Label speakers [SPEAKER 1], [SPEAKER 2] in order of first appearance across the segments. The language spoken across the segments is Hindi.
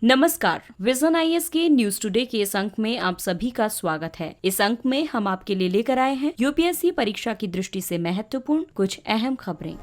[SPEAKER 1] नमस्कार, विजन आईएएस के न्यूज टुडे के इस अंक में आप सभी का स्वागत है। इस अंक में हम आपके लिए लेकर आए हैं यूपीएससी परीक्षा की दृष्टि से महत्वपूर्ण कुछ अहम खबरें।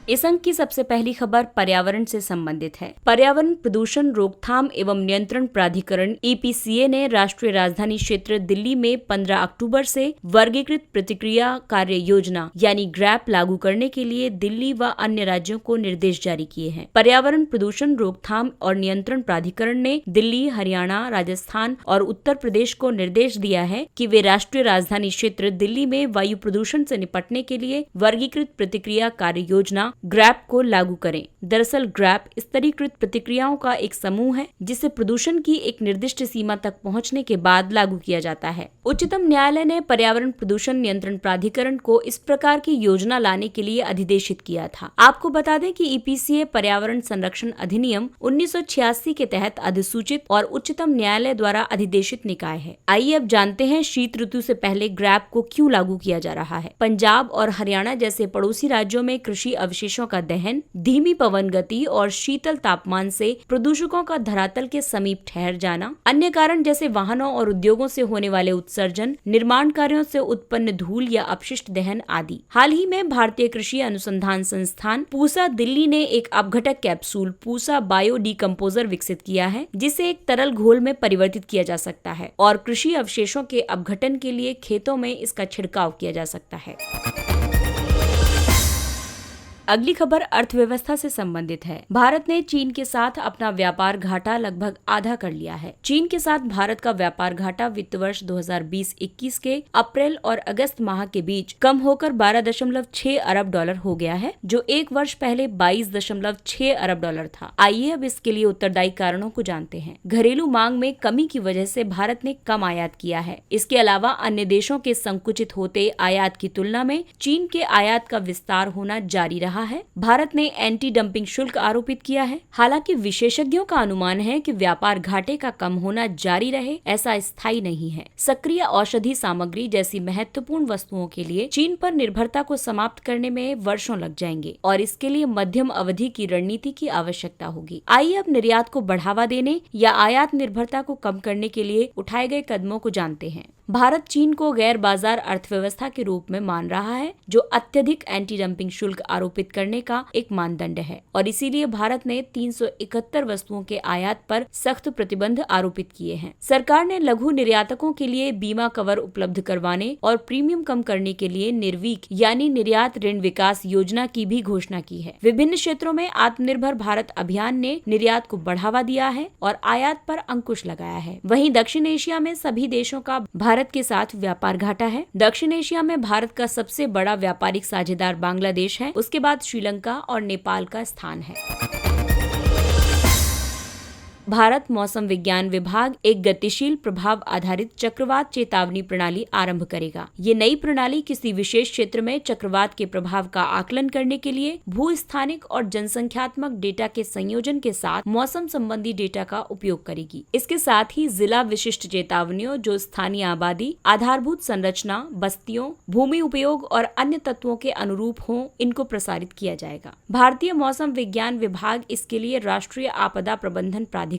[SPEAKER 1] इस अंक की सबसे पहली खबर पर्यावरण से संबंधित है। पर्यावरण प्रदूषण रोकथाम एवं नियंत्रण प्राधिकरण (EPCA) ने राष्ट्रीय राजधानी क्षेत्र दिल्ली में 15 अक्टूबर से वर्गीकृत प्रतिक्रिया कार्य योजना यानी ग्रैप लागू करने के लिए दिल्ली व अन्य राज्यों को निर्देश जारी किए हैं। पर्यावरण प्रदूषण रोकथाम और नियंत्रण प्राधिकरण ने दिल्ली, हरियाणा, राजस्थान और उत्तर प्रदेश को निर्देश दिया है कि वे राष्ट्रीय राजधानी क्षेत्र दिल्ली में वायु प्रदूषण से निपटने के लिए वर्गीकृत प्रतिक्रिया कार्य योजना ग्रैप को लागू करें। दरअसल ग्रैप स्तरीकृत प्रतिक्रियाओं का एक समूह है जिसे प्रदूषण की एक निर्दिष्ट सीमा तक पहुंचने के बाद लागू किया जाता है। उच्चतम न्यायालय ने पर्यावरण प्रदूषण नियंत्रण प्राधिकरण को इस प्रकार की योजना लाने के लिए अधिदेशित किया था। आपको बता दें कि EPCA पर्यावरण संरक्षण अधिनियम 1986 के तहत अधिसूचित और उच्चतम न्यायालय द्वारा अधिदेशित निकाय है। आइए अब जानते हैं शीत ऋतु से पहले ग्रैप को क्यों लागू किया जा रहा है। पंजाब और हरियाणा जैसे पड़ोसी राज्यों में कृषि अवशेषों का दहन, धीमी पवन गति और शीतल तापमान से प्रदूषकों का धरातल के समीप ठहर जाना, अन्य कारण जैसे वाहनों और उद्योगों से होने वाले उत्सर्जन, निर्माण कार्यों से उत्पन्न धूल या अपशिष्ट दहन आदि। हाल ही में भारतीय कृषि अनुसंधान संस्थान पूसा दिल्ली ने एक अपघटक कैप्सूल पूसा बायो डिकम्पोजर विकसित किया है, जिसे एक तरल घोल में परिवर्तित किया जा सकता है और कृषि अवशेषों के अपघटन के लिए खेतों में इसका छिड़काव किया जा सकता है। अगली खबर अर्थव्यवस्था से संबंधित है। भारत ने चीन के साथ अपना व्यापार घाटा लगभग आधा कर लिया है। चीन के साथ भारत का व्यापार घाटा वित्त वर्ष 2020-21 के अप्रैल और अगस्त माह के बीच कम होकर 12.6 अरब डॉलर हो गया है, जो एक वर्ष पहले 22.6 अरब डॉलर था। आइए अब इसके लिए उत्तरदायी कारणों को जानते हैं। घरेलू मांग में कमी की वजह से भारत ने कम आयात किया है। इसके अलावा अन्य देशों के संकुचित होते आयात की तुलना में चीन के आयात का विस्तार होना जारी रहा है। भारत ने एंटी डंपिंग शुल्क आरोपित किया है। हालांकि विशेषज्ञों का अनुमान है कि व्यापार घाटे का कम होना जारी रहे, ऐसा स्थायी नहीं है। सक्रिय औषधि सामग्री जैसी महत्वपूर्ण वस्तुओं के लिए चीन पर निर्भरता को समाप्त करने में वर्षों लग जाएंगे और इसके लिए मध्यम अवधि की रणनीति की आवश्यकता होगी। आइए अब निर्यात को बढ़ावा देने या आयात निर्भरता को कम करने के लिए उठाए गए कदमों को जानते हैं। भारत चीन को गैर बाजार अर्थव्यवस्था के रूप में मान रहा है, जो अत्यधिक एंटी डंपिंग शुल्क आरोपित करने का एक मानदंड है और इसीलिए भारत ने 371 वस्तुओं के आयात पर सख्त प्रतिबंध आरोपित किए हैं। सरकार ने लघु निर्यातकों के लिए बीमा कवर उपलब्ध करवाने और प्रीमियम कम करने के लिए निर्वीक यानी निर्यात ऋण विकास योजना की भी घोषणा की है। विभिन्न क्षेत्रों में आत्मनिर्भर भारत अभियान ने निर्यात को बढ़ावा दिया है और आयात पर अंकुश लगाया है। वहीं दक्षिण एशिया में सभी देशों का भारत के साथ व्यापार घाटा है। दक्षिण एशिया में भारत का सबसे बड़ा व्यापारिक साझेदार बांग्लादेश है। उसके बाद श्रीलंका और नेपाल का स्थान है। भारत मौसम विज्ञान विभाग एक गतिशील प्रभाव आधारित चक्रवात चेतावनी प्रणाली आरंभ करेगा। ये नई प्रणाली किसी विशेष क्षेत्र में चक्रवात के प्रभाव का आकलन करने के लिए भूस्थानिक और जनसंख्यात्मक डेटा के संयोजन के साथ मौसम संबंधी डेटा का उपयोग करेगी। इसके साथ ही जिला विशिष्ट चेतावनियों जो स्थानीय आबादी, आधारभूत संरचना, बस्तियों, भूमि उपयोग और अन्य तत्वों के अनुरूप हों, इनको प्रसारित किया जाएगा। भारतीय मौसम विज्ञान विभाग इसके लिए राष्ट्रीय आपदा प्रबंधन प्राधिकरण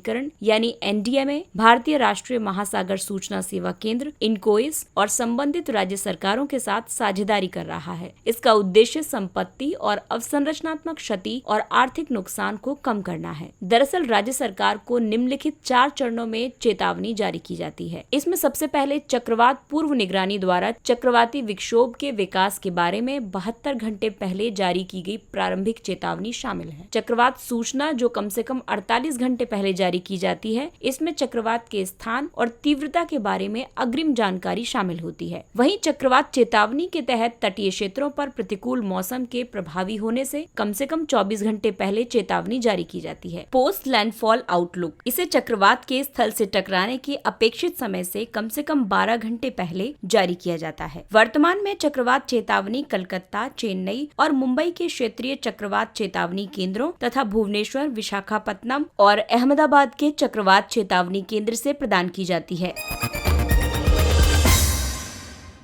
[SPEAKER 1] यानी NDMA, भारतीय राष्ट्रीय महासागर सूचना सेवा केंद्र इनकोइस और संबंधित राज्य सरकारों के साथ साझेदारी कर रहा है। इसका उद्देश्य संपत्ति और अवसंरचनात्मक क्षति और आर्थिक नुकसान को कम करना है। दरअसल राज्य सरकार को निम्नलिखित 4 चरणों में चेतावनी जारी की जाती है। इसमें सबसे पहले चक्रवात पूर्व निगरानी द्वारा चक्रवाती विक्षोभ के विकास के बारे में 72 घंटे पहले जारी की गई प्रारंभिक चेतावनी शामिल है। चक्रवात सूचना जो कम से कम 48 घंटे पहले जारी की जाती है, इसमें चक्रवात के स्थान और तीव्रता के बारे में अग्रिम जानकारी शामिल होती है। वहीं चक्रवात चेतावनी के तहत तटीय क्षेत्रों पर प्रतिकूल मौसम के प्रभावी होने से कम 24 घंटे पहले चेतावनी जारी की जाती है। पोस्ट लैंडफॉल आउटलुक, इसे चक्रवात के स्थल से टकराने के अपेक्षित समय से कम 12 घंटे पहले जारी किया जाता है। वर्तमान में चक्रवात चेतावनी कलकत्ता, चेन्नई और मुंबई के क्षेत्रीय चक्रवात चेतावनी केंद्रों तथा भुवनेश्वर, विशाखापत्तनम और अहमदाबाद के चक्रवात चेतावनी केंद्र से प्रदान की जाती है।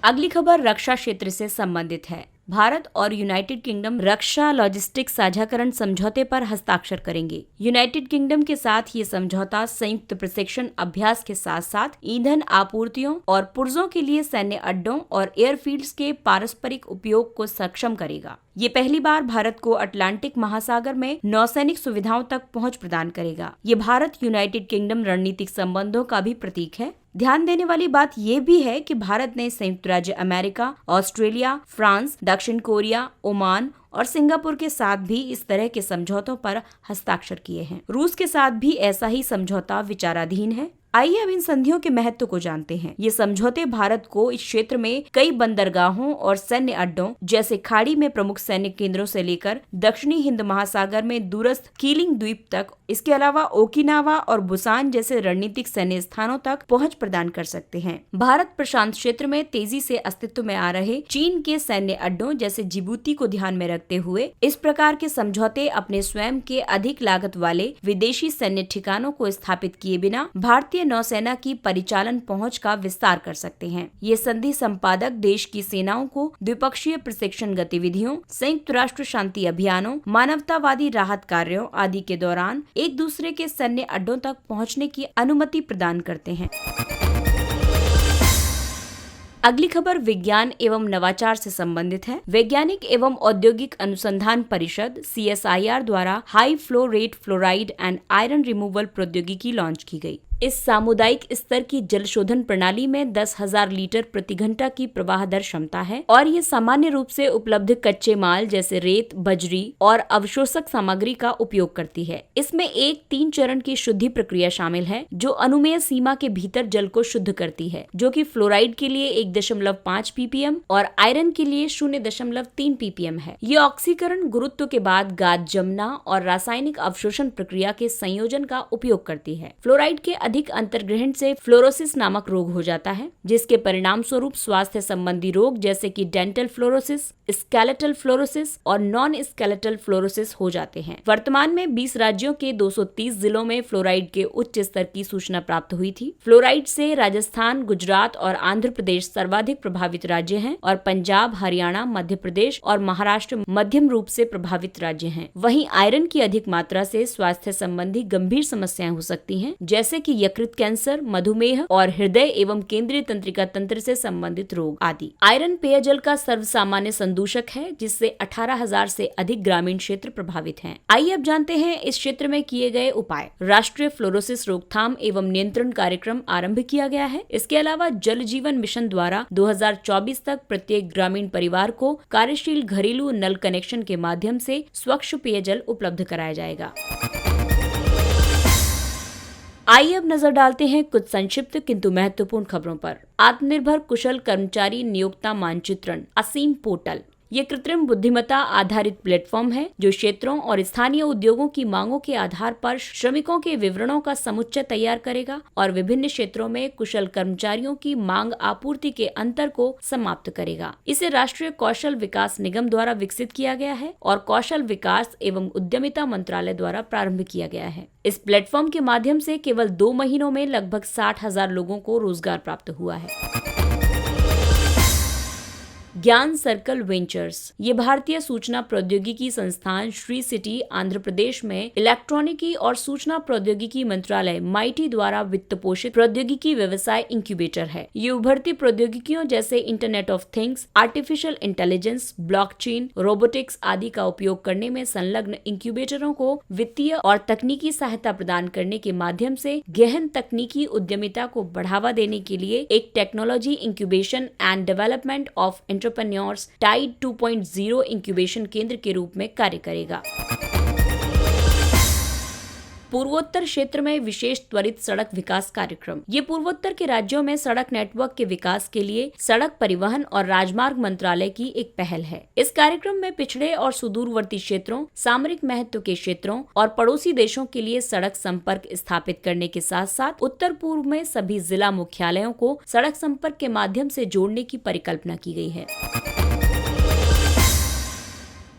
[SPEAKER 1] अगली खबर रक्षा क्षेत्र से संबंधित है। भारत और यूनाइटेड किंगडम रक्षा लॉजिस्टिक्स साझाकरण समझौते पर हस्ताक्षर करेंगे। यूनाइटेड किंगडम के साथ ये समझौता संयुक्त प्रशिक्षण अभ्यास के साथ साथ ईंधन आपूर्तियों और पुर्जों के लिए सैन्य अड्डों और एयरफील्ड्स के पारस्परिक उपयोग को सक्षम करेगा। ये पहली बार भारत को अटलांटिक महासागर में नौसैनिक सुविधाओं तक पहुंच प्रदान करेगा। ये भारत यूनाइटेड किंगडम रणनीतिक संबंधों का भी प्रतीक है। ध्यान देने वाली बात यह भी है कि भारत ने संयुक्त राज्य अमेरिका, ऑस्ट्रेलिया, फ्रांस, दक्षिण कोरिया, ओमान और सिंगापुर के साथ भी इस तरह के समझौतों पर हस्ताक्षर किए हैं। रूस के साथ भी ऐसा ही समझौता विचाराधीन है। आइए अब इन संधियों के महत्व को जानते हैं। ये समझौते भारत को इस क्षेत्र में कई बंदरगाहों और सैन्य अड्डों जैसे खाड़ी में प्रमुख सैन्य केंद्रों से लेकर दक्षिणी हिंद महासागर में दूरस्थ कीलिंग द्वीप तक, इसके अलावा ओकिनावा और बुसान जैसे रणनीतिक सैन्य स्थानों तक पहुंच प्रदान कर सकते हैं। भारत प्रशांत क्षेत्र में तेजी से अस्तित्व में आ रहे चीन के सैन्य अड्डों जैसे जिबूती को ध्यान में रखते हुए इस प्रकार के समझौते अपने स्वयं के अधिक लागत वाले विदेशी सैन्य ठिकानों को स्थापित किए बिना भारतीय नौसेना की परिचालन पहुंच का विस्तार कर सकते हैं। ये संधि संपादक देश की सेनाओं को द्विपक्षीय प्रशिक्षण गतिविधियों, संयुक्त राष्ट्र शांति अभियानों, मानवतावादी राहत कार्यों आदि के दौरान एक दूसरे के सैन्य अड्डों तक पहुंचने की अनुमति प्रदान करते हैं। अगली खबर विज्ञान एवं नवाचार से संबंधित है। वैज्ञानिक एवं औद्योगिक अनुसंधान परिषद CSIR द्वारा high flow rate fluoride and iron removal प्रौद्योगिकी लॉन्च की गई। इस सामुदायिक स्तर की जल शोधन प्रणाली में 10,000 लीटर प्रति घंटा की प्रवाह दर क्षमता है और ये सामान्य रूप से उपलब्ध कच्चे माल जैसे रेत, बजरी और अवशोषक सामग्री का उपयोग करती है। इसमें एक 3 चरण की शुद्धि प्रक्रिया शामिल है जो अनुमेय सीमा के भीतर जल को शुद्ध करती है, जो कि फ्लोराइड के लिए 1.5 ppm और आयरन के लिए 0.3 ppm है। ये ऑक्सीकरण गुरुत्व के बाद गाद जमना और रासायनिक अवशोषण प्रक्रिया के संयोजन का उपयोग करती है। फ्लोराइड के अधिक अंतर्ग्रहण से फ्लोरोसिस नामक रोग हो जाता है, जिसके परिणाम स्वरूप स्वास्थ्य संबंधी रोग जैसे कि डेंटल फ्लोरोसिस, स्केलेटल फ्लोरोसिस और नॉन स्केलेटल फ्लोरोसिस हो जाते हैं। वर्तमान में 20 राज्यों के 230 जिलों में फ्लोराइड के उच्च स्तर की सूचना प्राप्त हुई थी। फ्लोराइड से राजस्थान, गुजरात और आंध्र प्रदेश सर्वाधिक प्रभावित राज्य हैं और पंजाब, हरियाणा, मध्य प्रदेश और महाराष्ट्र मध्यम रूप से प्रभावित राज्य हैं। वहीं आयरन की अधिक मात्रा से स्वास्थ्य संबंधी गंभीर समस्याएं हो सकती हैं, जैसे कि यकृत कैंसर, मधुमेह और हृदय एवं केंद्रीय तंत्रिका तंत्र से संबंधित रोग आदि। आयरन पेयजल का सर्वसामान्य संदूषक है, जिससे 18,000 से अधिक ग्रामीण क्षेत्र प्रभावित हैं। आइए अब जानते हैं इस क्षेत्र में किए गए उपाय। राष्ट्रीय फ्लोरोसिस रोकथाम एवं नियंत्रण कार्यक्रम आरंभ किया गया है। इसके अलावा जल जीवन मिशन द्वारा 2024 तक प्रत्येक ग्रामीण परिवार को कार्यशील घरेलू नल कनेक्शन के माध्यम से स्वच्छ पेयजल उपलब्ध कराया जाएगा। आइए अब नजर डालते हैं कुछ संक्षिप्त किंतु महत्वपूर्ण खबरों पर। आत्मनिर्भर कुशल कर्मचारी नियोक्ता मानचित्रण असीम पोर्टल ये कृत्रिम बुद्धिमत्ता आधारित प्लेटफॉर्म है जो क्षेत्रों और स्थानीय उद्योगों की मांगों के आधार पर श्रमिकों के विवरणों का समुच्चय तैयार करेगा और विभिन्न क्षेत्रों में कुशल कर्मचारियों की मांग आपूर्ति के अंतर को समाप्त करेगा। इसे राष्ट्रीय कौशल विकास निगम द्वारा विकसित किया गया है और कौशल विकास एवं उद्यमिता मंत्रालय द्वारा प्रारंभ किया गया है। इस प्लेटफॉर्म के माध्यम से केवल 2 महीनों में लगभग 60,000 लोगों को रोजगार प्राप्त हुआ है। ज्ञान सर्कल वेंचर्स ये भारतीय सूचना प्रौद्योगिकी संस्थान श्री सिटी आंध्र प्रदेश में इलेक्ट्रॉनिकी और सूचना प्रौद्योगिकी मंत्रालय माइटी द्वारा वित्त पोषित प्रौद्योगिकी व्यवसाय इंक्यूबेटर है। ये उभरती प्रौद्योगिकियों जैसे internet of things, artificial intelligence, blockchain, robotics आदि का उपयोग करने में संलग्न इंक्यूबेटरों को वित्तीय और तकनीकी सहायता प्रदान करने के माध्यम से गहन तकनीकी उद्यमिता को बढ़ावा देने के लिए एक technology incubation and development of entrepreneurs TIDE 2.0 incubation केंद्र के रूप में कार्य करेगा। पूर्वोत्तर क्षेत्र में विशेष त्वरित सड़क विकास कार्यक्रम ये पूर्वोत्तर के राज्यों में सड़क नेटवर्क के विकास के लिए सड़क परिवहन और राजमार्ग मंत्रालय की एक पहल है। इस कार्यक्रम में पिछड़े और सुदूरवर्ती क्षेत्रों, सामरिक महत्व के क्षेत्रों और पड़ोसी देशों के लिए सड़क संपर्क स्थापित करने के साथ साथ उत्तर पूर्व में सभी जिला मुख्यालयों को सड़क संपर्क के माध्यम से जोड़ने की परिकल्पना की गई है।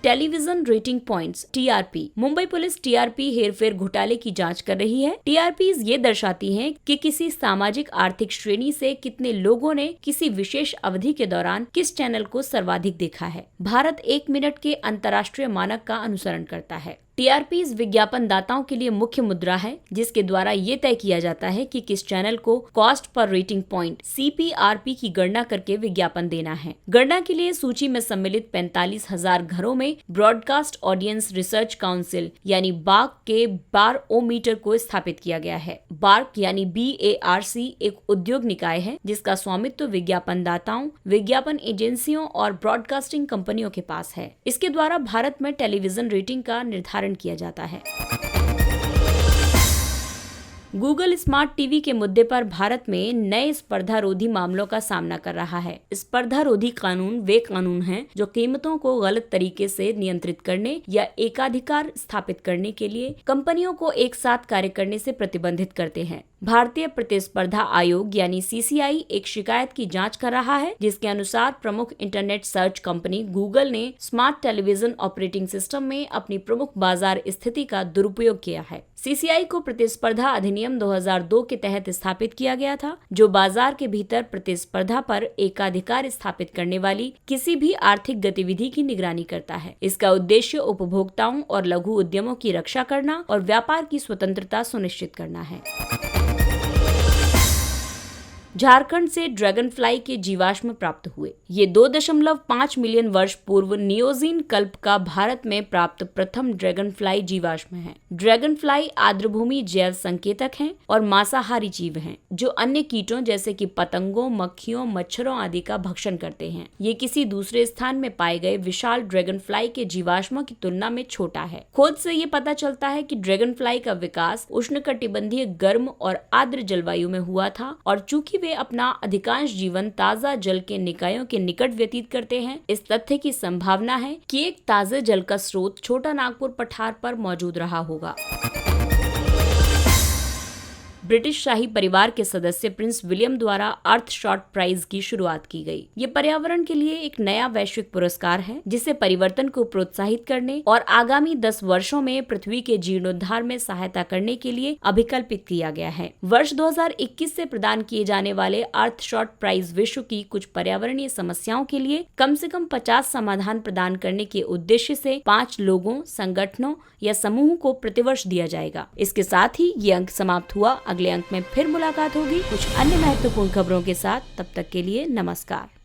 [SPEAKER 1] Television rating points (TRP). Mumbai police TRP हेरफेर घोटाले की जांच कर रही है। TRPs ये दर्शाती हैं कि किसी सामाजिक आर्थिक श्रेणी से कितने लोगों ने किसी विशेष अवधि के दौरान किस चैनल को सर्वाधिक देखा है। भारत 1 मिनट के अंतर्राष्ट्रीय मानक का अनुसरण करता है। TRPs विज्ञापन दाताओं के लिए मुख्य मुद्रा है, जिसके द्वारा ये तय किया जाता है कि किस चैनल को cost per rating point (CPRP) की गणना करके विज्ञापन देना है। गणना के लिए सूची में सम्मिलित 45,000 घरों में ब्रॉडकास्ट ऑडियंस रिसर्च काउंसिल यानी बार्क के बारओमीटर को स्थापित किया गया है। बार्क यानी BARC एक उद्योग निकाय है जिसका स्वामित्व विज्ञापन दाताओं, विज्ञापन एजेंसियों और ब्रॉडकास्टिंग कंपनियों के पास है। इसके द्वारा भारत में टेलीविजन रेटिंग का निर्धारण किया जाता है। गूगल स्मार्ट टीवी के मुद्दे पर भारत में नए स्पर्धारोधी मामलों का सामना कर रहा है। स्पर्धारोधी कानून वे कानून हैं जो कीमतों को गलत तरीके से नियंत्रित करने या एकाधिकार स्थापित करने के लिए कंपनियों को एक साथ कार्य करने से प्रतिबंधित करते हैं। भारतीय प्रतिस्पर्धा आयोग यानी CCI एक शिकायत की जांच कर रहा है, जिसके अनुसार प्रमुख इंटरनेट सर्च कंपनी गूगल ने स्मार्ट टेलीविजन ऑपरेटिंग सिस्टम में अपनी प्रमुख बाजार स्थिति का दुरुपयोग किया है। CCI को प्रतिस्पर्धा अधिनियम 2002 के तहत स्थापित किया गया था, जो बाजार के भीतर प्रतिस्पर्धा पर एकाधिकार स्थापित करने वाली किसी भी आर्थिक गतिविधि की निगरानी करता है। इसका उद्देश्य उपभोक्ताओं और लघु उद्यमों की रक्षा करना और व्यापार की स्वतंत्रता सुनिश्चित करना है। झारखंड से ड्रैगन फ्लाई के जीवाश्म प्राप्त हुए। ये 2.5 मिलियन वर्ष पूर्व नियोजीन कल्प का भारत में प्राप्त प्रथम ड्रैगन फ्लाई जीवाश्म है। ड्रैगन फ्लाई आर्द्रभूमि जैव संकेतक हैं और मांसाहारी जीव हैं, जो अन्य कीटों जैसे कि पतंगों, मक्खियों, मच्छरों आदि का भक्षण करते हैं। ये किसी दूसरे स्थान में पाए गए विशाल ड्रैगन फ्लाई के जीवाश्मों की तुलना में छोटा है। खोज से ये पता चलता है कि ड्रैगन फ्लाई का विकास उष्णकटिबंधीय गर्म और आर्द्र जलवायु में हुआ था, और चूंकि वे अपना अधिकांश जीवन ताजा जल के निकायों के निकट व्यतीत करते हैं, इस तथ्य की संभावना है कि एक ताजे जल का स्रोत छोटा नागपुर पठार पर मौजूद रहा होगा। ब्रिटिश शाही परिवार के सदस्य प्रिंस विलियम द्वारा अर्थशॉट प्राइज की शुरुआत की गई। ये पर्यावरण के लिए एक नया वैश्विक पुरस्कार है, जिसे परिवर्तन को प्रोत्साहित करने और आगामी 10 वर्षों में पृथ्वी के जीर्णोद्धार में सहायता करने के लिए अभिकल्पित किया गया है। वर्ष 2021 से प्रदान किए जाने वाले अर्थशॉट प्राइज विश्व की कुछ पर्यावरणीय समस्याओं के लिए कम से कम 50 समाधान प्रदान करने के उद्देश्य से 5 लोगों, संगठनों या समूह को प्रतिवर्ष दिया जाएगा। इसके साथ ही ये अंक समाप्त हुआ। अगले अंक में फिर मुलाकात होगी कुछ अन्य महत्वपूर्ण खबरों के साथ। तब तक के लिए नमस्कार।